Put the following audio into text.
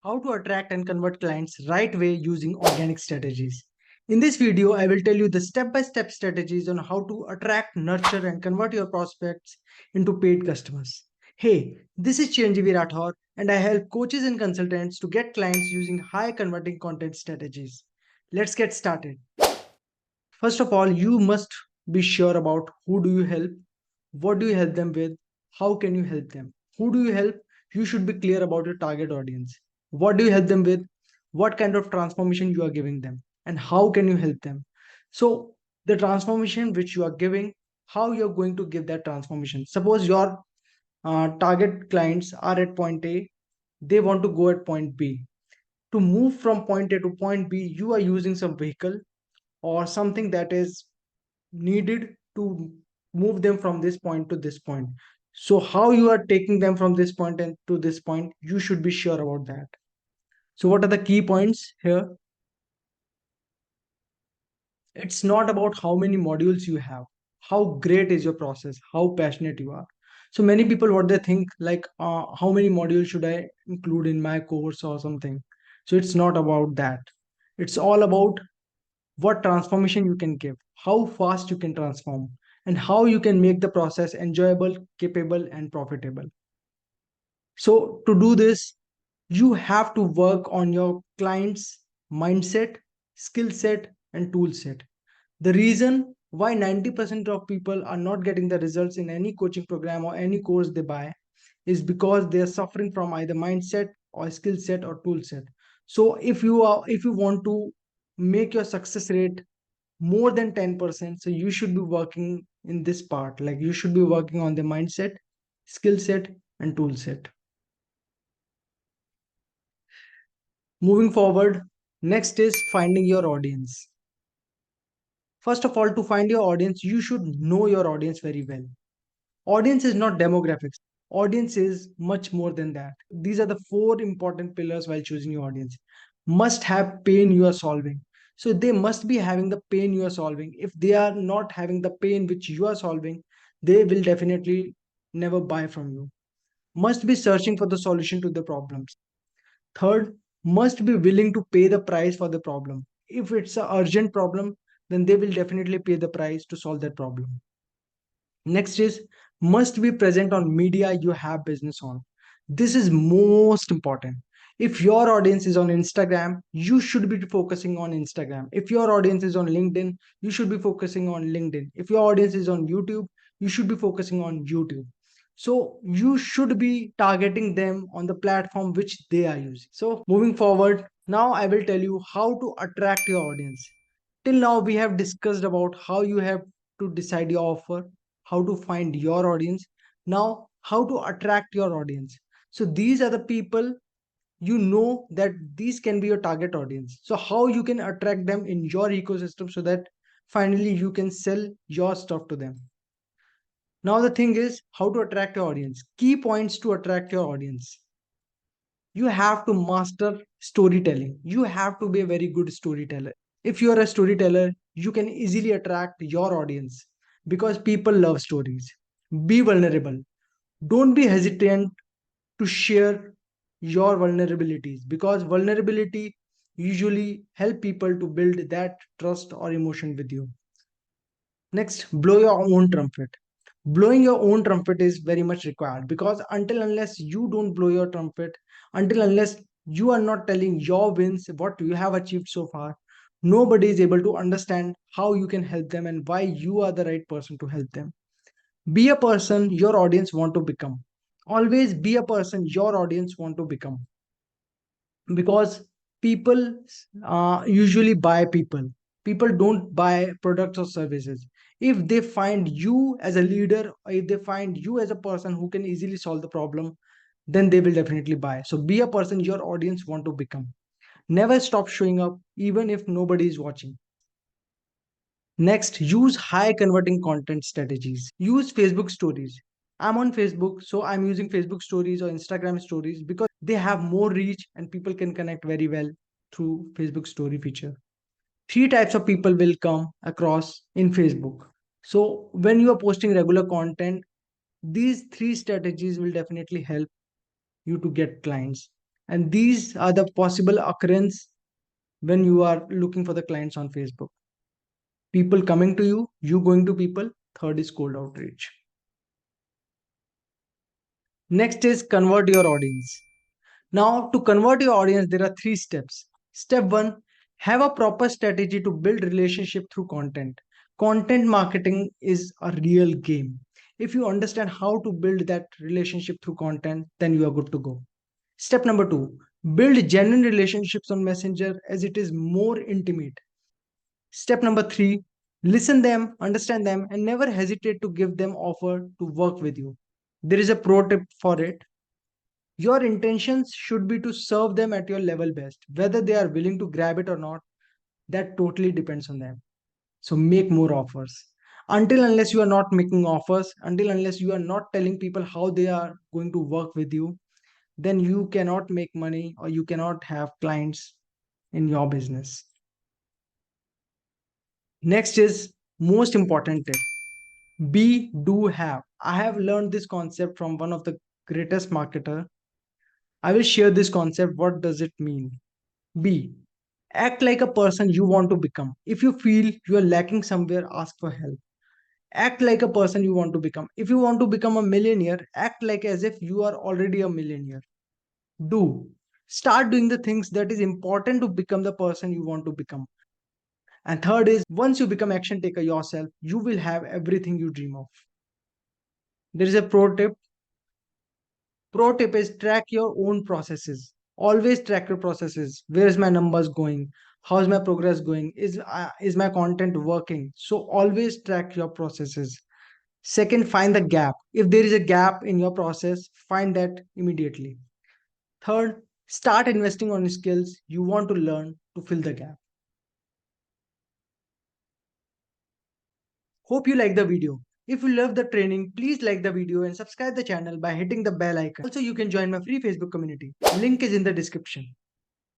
How to attract and convert clients right way using organic strategies. In this video, I will tell you the step-by-step strategies on how to attract, nurture and convert your prospects into paid customers. Hey, this is Chiranjeevi Rathore and I help coaches and consultants to get clients using high converting content strategies. Let's get started. First of all, you must be sure about who do you help, what do you help them with, how can you help them. Who do you help? You should be clear about your target audience. What do you help them with? What kind of transformation you are giving them, and how can you help them? So the transformation which you are giving, how you're going to give that transformation. Suppose your target clients are at point A, they want to go at point B. To move from point A to point B, you are using some vehicle or something that is needed to move them from this point to this point. So how you are taking them from this point and to this point, you should be sure about that. So what are the key points here? It's not about how many modules you have, how great is your process, how passionate you are. So many people, what they think, like how many modules should I include in my course or something. So it's not about that. It's all about what transformation you can give, how fast you can transform, and how you can make the process enjoyable, capable, and profitable. So, to do this, you have to work on your client's mindset, skill set, and tool set. The reason why 90% of people are not getting the results in any coaching program or any course they buy is because they are suffering from either mindset or skill set or tool set. So if you want to make your success rate more than 10%, so you should be working in this part, like you should be working on the mindset, skill set, and tool set. Moving forward, next is finding your audience. First of all, to find your audience, you should know your audience very well. Audience is not demographics. Audience is much more than that. These are the four important pillars while choosing your audience. Must have pain you are solving. So they must be having the pain you are solving. If they are not having the pain which you are solving, they will definitely never buy from you. Must be searching for the solution to the problems. Third, must be willing to pay the price for the problem. If it's an urgent problem, then they will definitely pay the price to solve that problem. Next is must be present on media you have business on. This is most important. If your audience is on Instagram, you should be focusing on Instagram. If your audience is on LinkedIn, you should be focusing on LinkedIn. If your audience is on YouTube, you should be focusing on YouTube. So you should be targeting them on the platform which they are using. So moving forward, now I will tell you how to attract your audience. Till now, we have discussed about how you have to decide your offer, how to find your audience. Now, how to attract your audience. So these are the people you know that these can be your target audience. So how you can attract them in your ecosystem so that finally you can sell your stuff to them. Now the thing is how to attract your audience. Key points to attract your audience. You have to master storytelling. You have to be a very good storyteller. If you are a storyteller, you can easily attract your audience because people love stories. Be vulnerable. Don't be hesitant to share your vulnerabilities because vulnerability usually help people to build that trust or emotion with you. Next, blow your own trumpet. Blowing your own trumpet is very much required because until unless you don't blow your trumpet, until unless you are not telling your wins, what you have achieved so far, nobody is able to understand how you can help them and why you are the right person to help them. Be a person your audience want to become. Always be a person your audience want to become because people usually buy people don't buy products or services. If they find you as a leader, or if they find you as a person who can easily solve the problem, then they will definitely buy. So be a person your audience want to become. Never stop showing up even if nobody is watching. Next, use high converting content strategies. Use Facebook stories. I'm on Facebook, so I'm using Facebook stories or Instagram stories because they have more reach and people can connect very well through Facebook story feature. Three types of people will come across in Facebook. So when you are posting regular content, these three strategies will definitely help you to get clients. And these are the possible occurrence when you are looking for the clients on Facebook. People coming to you, you going to people. Third is cold outreach. Next is convert your audience. Now, to convert your audience, there are three steps. Step one, have a proper strategy to build relationship through content. Content marketing is a real game. If you understand how to build that relationship through content, then you are good to go. Step number two, build genuine relationships on Messenger as it is more intimate. Step number three, listen them, understand them, and never hesitate to give them offer to work with you. There is a pro tip for it. Your intentions should be to serve them at your level best. Whether they are willing to grab it or not, that totally depends on them. So make more offers. Until unless you are not making offers, until unless you are not telling people how they are going to work with you, then you cannot make money or you cannot have clients in your business. Next is most important tip. Be, do, have. I have learned this concept from one of the greatest marketer. I will share this concept. What does it mean? Be. Act like a person you want to become. If you feel you are lacking somewhere, ask for help. Act like a person you want to become. If you want to become a millionaire, act like as if you are already a millionaire. Do. Start doing the things that is important to become the person you want to become. And third is once you become action taker yourself, you will have everything you dream of. There is a pro tip. Pro tip is track your own processes. Always track your processes. Where is my numbers going? How's my progress going? Is my content working? So always track your processes. Second, find the gap. If there is a gap in your process, find that immediately. Third, start investing on skills you want to learn to fill the gap. Hope you like the video. If you love the training, please like the video and subscribe the channel by hitting the bell icon. Also, you can join my free Facebook community. Link is in the description.